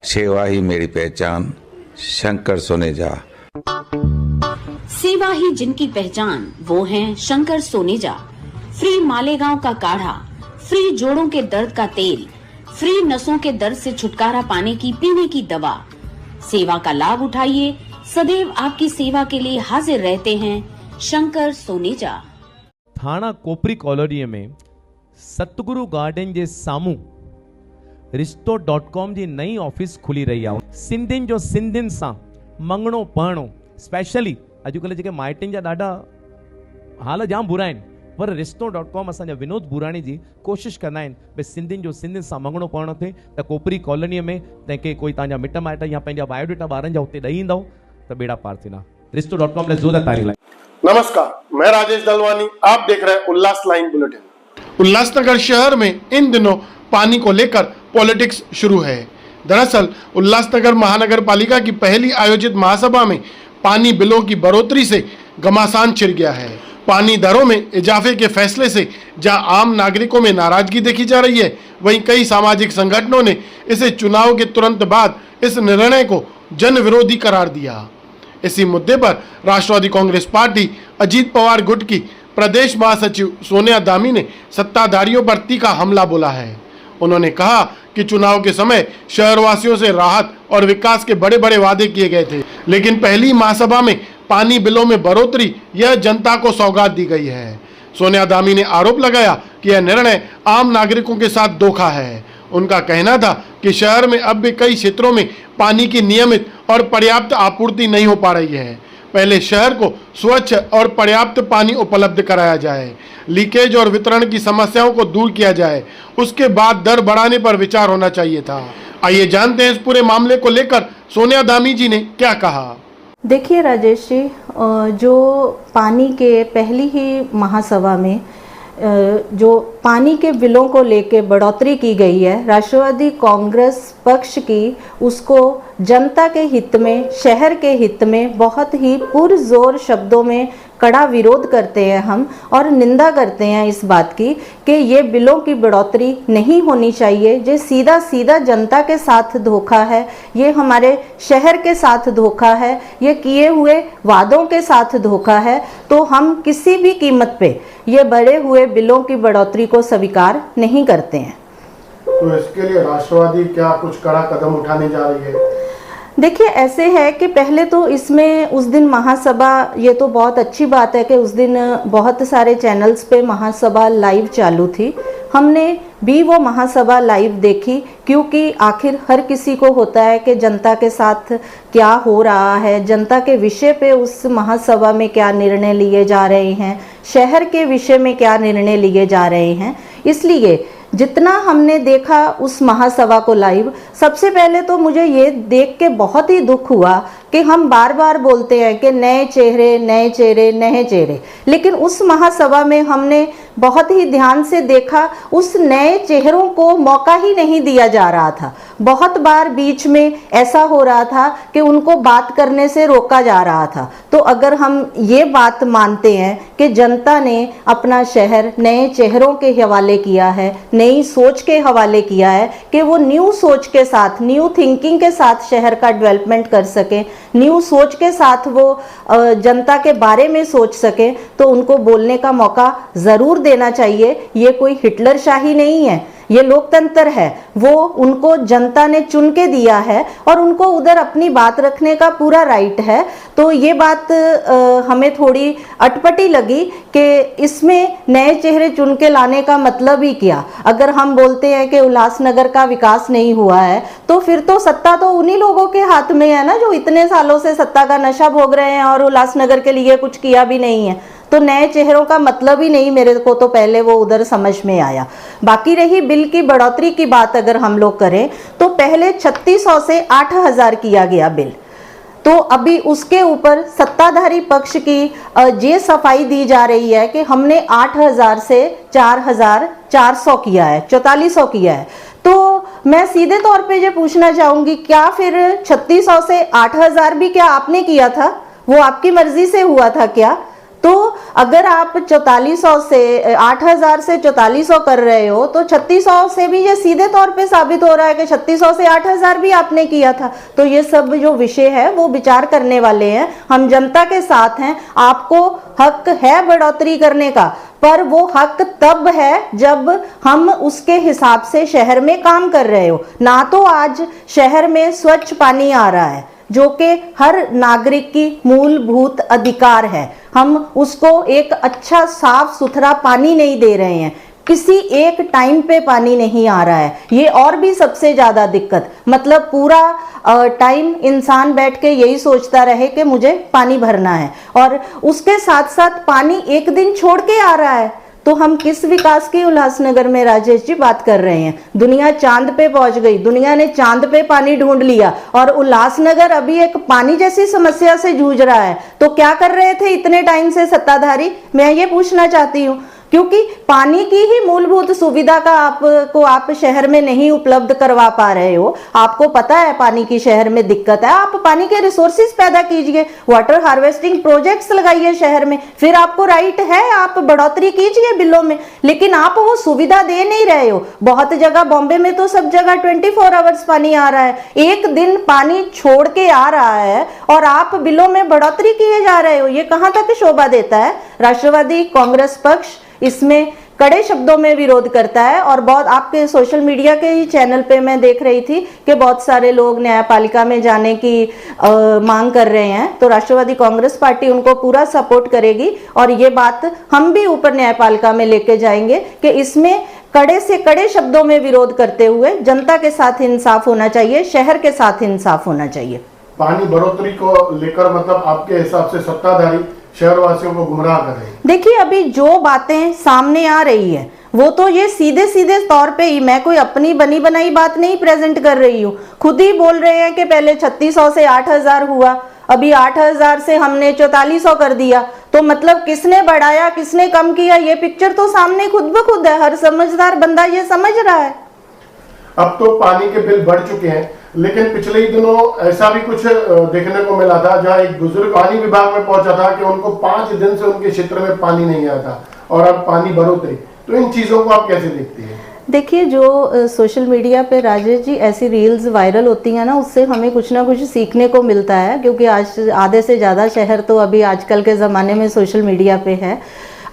सेवा ही मेरी पहचान, शंकर सोनेजा। सेवा ही जिनकी पहचान, वो हैं शंकर सोनेजा। फ्री मालेगांव का काढ़ा, फ्री जोड़ों के दर्द का तेल, फ्री नसों के दर्द से छुटकारा पाने की पीने की दवा। सेवा का लाभ उठाइए, सदैव आपकी सेवा के लिए हाजिर रहते हैं शंकर सोनेजा। थाणा कोपरी कॉलोनीअ में सतगुरु गार्डन जे साम्हूं रिश्तो.com जी नई ऑफिस खुली रही आहे। सिंधियुनि जो सिंधियुनि सां मंगणो पढ़णो, स्पेशली अॼुकल्ह जेके माइटनि जा ॾाढा हाल जाम बुरा आहिनि, पर रिश्तो.com असांजा विनोद बुराणी जी कोशिशि कंदा आहिनि भई सिंधियुनि जो सिंधियुनि सां मंगणो पढ़णो थिए त कोपरी कॉलोनीअ में तंहिंखे कोई तव्हांजा मिट माइट या पंहिंजा बायोडेटा ॿारनि जा हुते ॾेई ईंदव त बेड़ा पार थींदा। रिश्तो.com लाइ ज़ोरदार तारीफ़ लाइ। नमस्कार, मैं राजेश दलवानी, आप देख रहे हैं उल्लास लाइन बुलेटिन। उल्लासनगर शहर में इन दिनों पानी को लेकर पॉलिटिक्स शुरू है। दरअसल उल्लासनगर महानगर पालिका की पहली आयोजित महासभा में पानी बिलों की बढ़ोतरी से घमासान छिड़ गया है। पानी दरों में इजाफे के फैसले से जहां आम नागरिकों में नाराजगी देखी जा रही है, वहीं कई सामाजिक संगठनों ने इसे चुनाव के तुरंत बाद इस निर्णय को जन विरोधी करार दिया। इसी मुद्दे पर राष्ट्रवादी कांग्रेस पार्टी अजीत पवार गुट की प्रदेश महासचिव सोनिया दामी ने सत्ताधारियों पर तीखा हमला बोला है। उन्होंने कहा कि चुनाव के समय शहरवासियों से राहत और विकास के बड़े बड़े वादे किए गए थे, लेकिन पहली महासभा में पानी बिलों में बढ़ोतरी यह जनता को सौगात दी गई है। सोनिया दामी ने आरोप लगाया कि यह निर्णय आम नागरिकों के साथ धोखा है। उनका कहना था कि शहर में अब भी कई क्षेत्रों में पानी की नियमित और पर्याप्त आपूर्ति नहीं हो पा रही है। पहले शहर को स्वच्छ और पर्याप्त पानी उपलब्ध कराया जाए, लीकेज और वितरण की समस्याओं को दूर किया जाए, उसके बाद दर बढ़ाने पर विचार होना चाहिए था। आइए जानते हैं इस पूरे मामले को लेकर सोनिया दामी जी ने क्या कहा। देखिए राजेश जी, जो पानी के पहली ही महासभा में जो पानी के बिलों को लेके बढ़ोतरी की गई है, राष्ट्रवादी कांग्रेस पक्ष की उसको जनता के हित में, शहर के हित में बहुत ही पुरजोर शब्दों में कड़ा विरोध करते हैं हम, और निंदा करते हैं इस बात की कि ये बिलों की बढ़ोतरी नहीं होनी चाहिए। ये सीधा सीधा जनता के साथ धोखा है, ये हमारे शहर के साथ धोखा है, ये किए हुए वादों के साथ धोखा है। तो हम किसी भी कीमत पे ये बढ़े हुए बिलों की बढ़ोतरी को स्वीकार नहीं करते हैं। तो इसके लिए राष्ट्रवादी क्या कुछ कड़ा कदम उठाने जा रही है? देखिए, ऐसे है कि पहले तो इसमें उस दिन महासभा, ये तो बहुत अच्छी बात है कि उस दिन बहुत सारे चैनल्स पे महासभा लाइव चालू थी। हमने भी वो महासभा लाइव देखी, क्योंकि आखिर हर किसी को होता है कि जनता के साथ क्या हो रहा है, जनता के विषय पे उस महासभा में क्या निर्णय लिए जा रहे हैं, शहर के विषय में क्या निर्णय लिए जा रहे हैं। इसलिए जितना हमने देखा उस महासभा को लाइव, सबसे पहले तो मुझे ये देख के बहुत ही दुख हुआ कि हम बार बार बोलते हैं कि नए चेहरे नए चेहरे नए चेहरे, लेकिन उस महासभा में हमने बहुत ही ध्यान से देखा, उस नए चेहरों को मौका ही नहीं दिया जा रहा था। बहुत बार बीच में ऐसा हो रहा था कि उनको बात करने से रोका जा रहा था। तो अगर हम ये बात मानते हैं कि जनता ने अपना शहर नए चेहरों के हवाले किया है, नई सोच के हवाले किया है कि वो न्यू सोच के साथ, न्यू थिंकिंग के साथ शहर का डेवलपमेंट कर सके, न्यू सोच के साथ वो जनता के बारे में सोच सके, तो उनको बोलने का मौका ज़रूर देना चाहिए। ये कोई हिटलर शाही नहीं है, ये लोकतंत्र है। वो उनको जनता ने चुन के दिया है और उनको उधर अपनी बात रखने का पूरा राइट है। तो ये बात हमें थोड़ी अटपटी लगी कि इसमें नए चेहरे चुन के लाने का मतलब ही क्या। अगर हम बोलते हैं कि उल्लासनगर का विकास नहीं हुआ है, तो फिर तो सत्ता तो उन्हीं लोगों के हाथ में है ना, जो इतने सालों से सत्ता का नशा भोग रहे हैं और उल्लासनगर के लिए कुछ किया भी नहीं है। तो नए चेहरों का मतलब ही नहीं, मेरे को तो पहले वो उधर समझ में आया। बाकी रही बिल की बढ़ोतरी की बात, अगर हम लोग करें तो पहले 3600 से 8000 किया गया बिल। तो अभी उसके ऊपर सत्ताधारी पक्ष की ये सफाई दी जा रही है कि हमने 8000 से 4400 किया है, 4400 किया है। तो मैं सीधे तौर पे ये पूछना चाहूंगी, क्या फिर 3600 से 8000 भी क्या आपने किया था? वो आपकी मर्जी से हुआ था क्या? तो अगर आप 4400 से 8000 से 4400 कर रहे हो तो 3600 से भी ये सीधे तौर पे साबित हो रहा है कि 3600 से 8000 भी आपने किया था। तो ये सब जो विषय है वो विचार करने वाले हैं। हम जनता के साथ हैं। आपको हक है बढ़ोतरी करने का, पर वो हक तब है जब हम उसके हिसाब से शहर में काम कर रहे हो। ना तो आज शहर में स्वच्छ पानी आ रहा है जो कि हर नागरिक की मूलभूत अधिकार है, हम उसको एक अच्छा साफ सुथरा पानी नहीं दे रहे हैं, किसी एक टाइम पे पानी नहीं आ रहा है। ये और भी सबसे ज्यादा दिक्कत, मतलब पूरा टाइम इंसान बैठ के यही सोचता रहे कि मुझे पानी भरना है, और उसके साथ साथ पानी एक दिन छोड़ के आ रहा है। तो हम किस विकास की उल्लासनगर में राजेश जी बात कर रहे हैं? दुनिया चांद पे पहुंच गई, दुनिया ने चांद पे पानी ढूंढ लिया, और उल्लासनगर अभी एक पानी जैसी समस्या से जूझ रहा है। तो क्या कर रहे थे इतने टाइम से सत्ताधारी? मैं ये पूछना चाहती हूँ, क्योंकि पानी की ही मूलभूत सुविधा का आप शहर में नहीं उपलब्ध करवा पा रहे हो। आपको पता है पानी की शहर में दिक्कत है, आप पानी के रिसोर्सेज पैदा कीजिए, वाटर हार्वेस्टिंग प्रोजेक्ट्स लगाइए शहर में, फिर आपको राइट है, आप बढ़ोतरी कीजिए बिलों में, लेकिन आप वो सुविधा दे नहीं रहे हो। बहुत जगह, बॉम्बे में तो सब जगह 24 आवर्स पानी आ रहा है, एक दिन पानी छोड़ के आ रहा है, और आप बिलों में बढ़ोतरी किए जा रहे हो। ये कहां तक शोभा देता है? राष्ट्रवादी कांग्रेस पक्ष इसमें कड़े शब्दों में विरोध करता है, और बहुत आपके सोशल मीडिया के ही चैनल पे मैं देख रही थी कि बहुत सारे लोग न्यायपालिका में जाने की मांग कर रहे हैं। तो राष्ट्रवादी कांग्रेस पार्टी उनको पूरा सपोर्ट करेगी, और ये बात हम भी ऊपर न्यायपालिका में लेके जाएंगे कि इसमें कड़े से कड़े शब्दों में विरोध करते हुए जनता के साथ इंसाफ होना चाहिए, शहर के साथ इंसाफ होना चाहिए। पानी बढ़ोतरी को लेकर मतलब आपके हिसाब से सत्ताधारी शहरवासियों को गुमराह कर रहे हैं? देखिए, अभी जो बातें सामने आ रही है वो तो ये सीधे सीधे तौर पे ही, मैं कोई अपनी बनी बनाई बात नहीं प्रेजेंट कर रही हूँ, खुद ही बोल रहे हैं कि पहले 3600 से 8000 हुआ, अभी 8000 से हमने 4400 कर दिया। तो मतलब किसने बढ़ाया किसने कम किया, ये पिक्चर तो सामने खुद ब खुद है, हर समझदार बंदा ये समझ रहा है। अब तो पानी के बिल बढ़ चुके हैं, लेकिन पिछले ही दिनों ऐसा भी कुछ देखने को मिला था जहां एक बुजुर्ग पानी विभाग में पहुंचा था कि उनको 5 दिन से उनके क्षेत्र में पानी नहीं आया था, और अब पानी बढ़ोतरी। तो इन चीजों को आप कैसे देखती हैं? देखिए, जो सोशल मीडिया पे राजेश जी ऐसी रील्स वायरल होती हैं ना, उससे हमें कुछ ना कुछ सीखने को मिलता है, क्योंकि आज आधे से ज़्यादा शहर तो अभी आजकल के ज़माने में सोशल मीडिया पे है।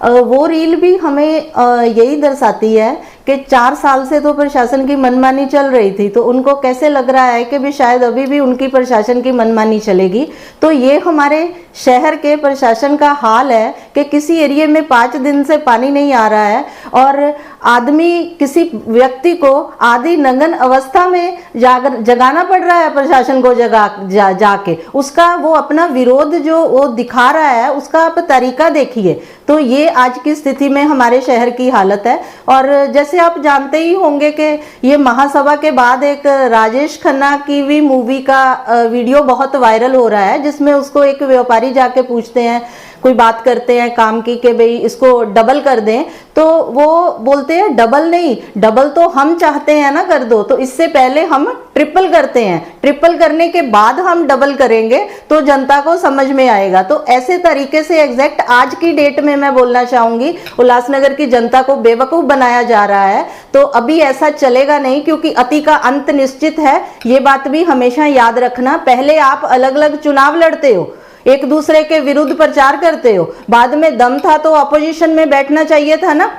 वो रील भी हमें यही दर्शाती है कि 4 साल से तो प्रशासन की मनमानी चल रही थी, तो उनको कैसे लग रहा है कि भी शायद अभी भी उनकी प्रशासन की मनमानी चलेगी। तो ये हमारे शहर के प्रशासन का हाल है कि किसी एरिया में 5 दिन से पानी नहीं आ रहा है, और आदमी किसी व्यक्ति को आधी नंगन अवस्था में जगाना पड़ रहा है प्रशासन को जाके उसका वो अपना विरोध जो वो दिखा रहा है उसका आप तरीका देखिए। तो ये आज की स्थिति में हमारे शहर की हालत है। और जैसे आप जानते ही होंगे कि ये महासभा के बाद एक राजेश खन्ना की भी मूवी का वीडियो बहुत वायरल हो रहा है, जिसमें उसको एक व्यापारी जाके पूछते हैं, कोई बात करते हैं काम की कि भाई इसको डबल कर दें, तो वो बोलते हैं डबल नहीं, डबल तो हम चाहते हैं ना कर दो, तो इससे पहले हम ट्रिपल करते हैं, ट्रिपल करने के बाद हम डबल करेंगे तो जनता को समझ में आएगा। तो ऐसे तरीके से एग्जैक्ट आज की डेट में मैं बोलना चाहूंगी, उल्लासनगर की जनता को बेवकूफ बनाया जा रहा है। तो अभी ऐसा चलेगा नहीं, क्योंकि अति का अंत निश्चित है, ये बात भी हमेशा याद रखना। पहले आप अलग अलग चुनाव लड़ते हो, एक दूसरे के विरुद्ध प्रचार करते हो, बाद में दम था तो अपोजिशन में बैठना चाहिए था ना,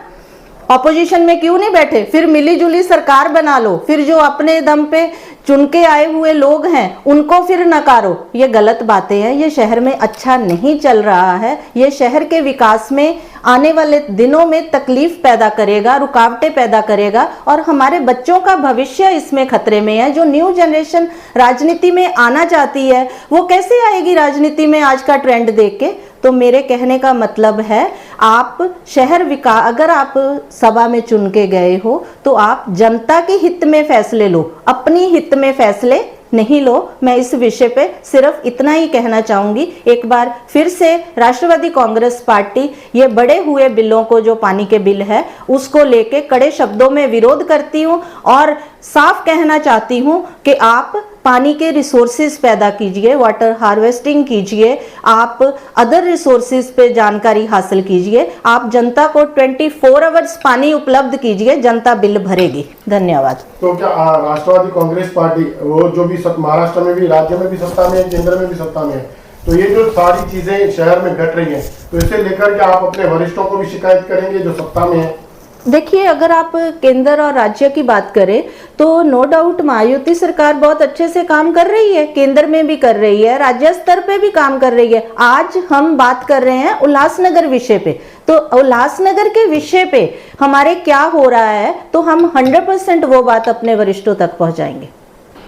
अपोजिशन में क्यों नहीं बैठे? फिर मिली जुली सरकार बना लो, फिर जो अपने दम पे चुन के आए हुए लोग हैं उनको फिर नकारो। ये गलत बातें हैं, ये शहर में अच्छा नहीं चल रहा है, ये शहर के विकास में आने वाले दिनों में तकलीफ पैदा करेगा, रुकावटें पैदा करेगा, और हमारे बच्चों का भविष्य इसमें खतरे में है। जो न्यू जनरेशन राजनीति में आना चाहती है वो कैसे आएगी राजनीति में आज का ट्रेंड देख के? तो मेरे कहने का मतलब है, आप शहर विकास, अगर आप सभा में चुन के गए हो तो आप जनता के हित में फैसले लो, अपनी हित में फैसले नहीं लो। मैं इस विषय पे सिर्फ इतना ही कहना चाहूंगी। एक बार फिर से राष्ट्रवादी कांग्रेस पार्टी ये बढ़े हुए बिलों को, जो पानी के बिल है, उसको लेके कड़े शब्दों में विरोध करती हूँ, और साफ कहना चाहती हूँ कि आप पानी के रिसोर्सेज पैदा कीजिए, वाटर हार्वेस्टिंग कीजिए, आप अदर रिसोर्सेज पे जानकारी हासिल कीजिए, आप जनता को 24 आवर्स पानी उपलब्ध कीजिए, जनता बिल भरेगी। धन्यवाद। तो क्या राष्ट्रवादी कांग्रेस पार्टी वो जो भी महाराष्ट्र में भी, राज्य में भी सत्ता में है, केंद्र में भी सत्ता में है, तो ये जो सारी चीजें शहर में घट रही हैं, तो इसे लेकर के आप अपने वरिष्ठों को भी शिकायत करेंगे जो सत्ता में है? देखिए, अगर आप केंद्र और राज्य की बात करें तो नो डाउट महायुति सरकार बहुत अच्छे से काम कर रही है, केंद्र में भी कर रही है, राज्य स्तर पे भी काम कर रही है। आज हम बात कर रहे हैं उल्लासनगर विषय पे, तो उल्लासनगर के विषय पे हमारे क्या हो रहा है तो हम 100% वो बात अपने वरिष्ठों तक पहुंचाएंगे।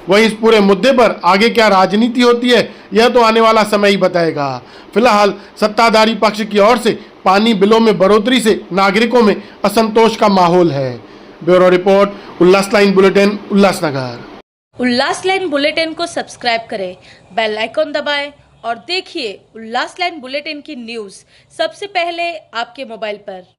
वहीं इस पूरे मुद्दे पर आगे क्या राजनीति होती है यह तो आने वाला समय ही बताएगा। फिलहाल सत्ताधारी पक्ष की ओर से पानी बिलों में बढ़ोतरी से नागरिकों में असंतोष का माहौल है। ब्यूरो रिपोर्ट, उल्लास लाइन बुलेटिन, उल्लासनगर। उल्लास लाइन बुलेटिन को सब्सक्राइब करें, बेल आइकॉन दबाएं और देखिए उल्लास लाइन बुलेटिन की न्यूज़ सबसे पहले आपके मोबाइल पर।